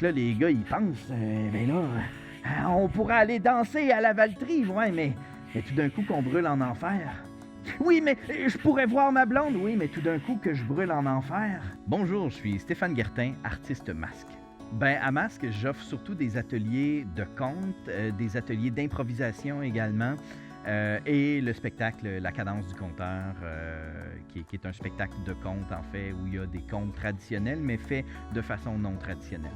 Là, les gars, ils pensent, ben là, on pourrait aller danser à la Valtrie, ouais, mais tout d'un coup qu'on brûle en enfer. Oui, mais je pourrais voir ma blonde, oui, mais tout d'un coup que je brûle en enfer. Bonjour, je suis Stéphane Guertin, artiste masque. Ben, à Masque, j'offre surtout des ateliers de conte, des ateliers d'improvisation également, et le spectacle La Cadence du Conteur, qui est un spectacle de conte, en fait, où il y a des contes traditionnels, mais faits de façon non traditionnelle.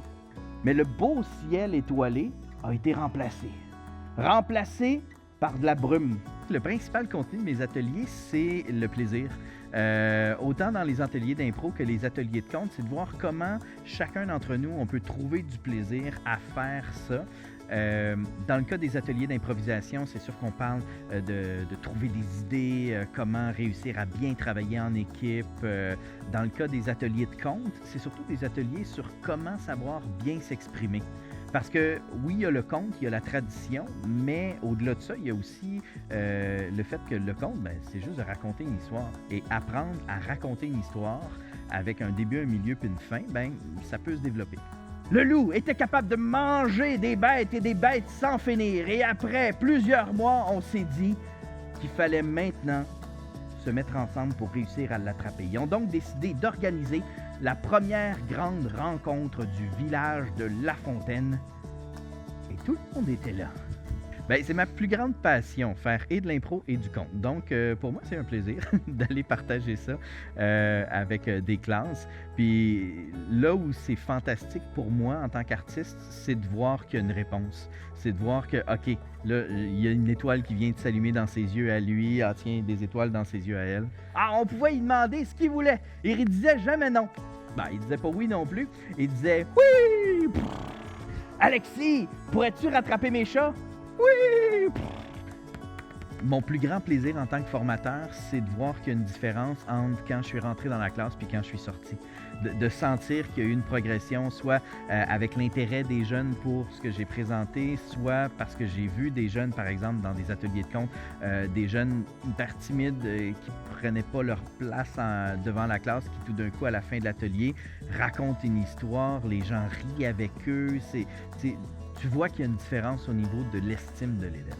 Mais le beau ciel étoilé a été remplacé. Remplacé par de la brume. Le principal contenu de mes ateliers, c'est le plaisir. Autant dans les ateliers d'impro que les ateliers de conte, c'est de voir comment chacun d'entre nous, on peut trouver du plaisir à faire ça. Dans le cas des ateliers d'improvisation, c'est sûr qu'on parle de trouver des idées, comment réussir à bien travailler en équipe. Dans le cas des ateliers de conte, c'est surtout des ateliers sur comment savoir bien s'exprimer. Parce que oui, il y a le conte, il y a la tradition, mais au-delà de ça, il y a aussi le fait que le conte, ben, c'est juste de raconter une histoire. Et apprendre à raconter une histoire avec un début, un milieu puis une fin, ben, ça peut se développer. Le loup était capable de manger des bêtes et des bêtes sans finir. Et après plusieurs mois, on s'est dit qu'il fallait maintenant se mettre ensemble pour réussir à l'attraper. Ils ont donc décidé d'organiser la première grande rencontre du village de La Fontaine. Et tout le monde était là. Ben, c'est ma plus grande passion, faire et de l'impro et du conte. Donc, pour moi, c'est un plaisir d'aller partager ça avec des classes. Puis là où c'est fantastique pour moi en tant qu'artiste, c'est de voir qu'il y a une réponse. C'est de voir que, OK, là, il y a une étoile qui vient de s'allumer dans ses yeux à lui. Ah tiens, des étoiles dans ses yeux à elle. Ah, on pouvait lui demander ce qu'il voulait. Et il disait jamais non. Ben, il disait pas oui non plus. Il disait oui! Alexis, pourrais-tu rattraper mes chats? Oui! Mon plus grand plaisir en tant que formateur, c'est de voir qu'il y a une différence entre quand je suis rentré dans la classe puis quand je suis sorti. De sentir qu'il y a eu une progression, soit avec l'intérêt des jeunes pour ce que j'ai présenté, soit parce que j'ai vu des jeunes, par exemple, dans des ateliers de conte, des jeunes hyper timides qui ne prenaient pas leur place devant la classe, qui tout d'un coup, à la fin de l'atelier, racontent une histoire, les gens rient avec eux. Tu vois qu'il y a une différence au niveau de l'estime de l'élève.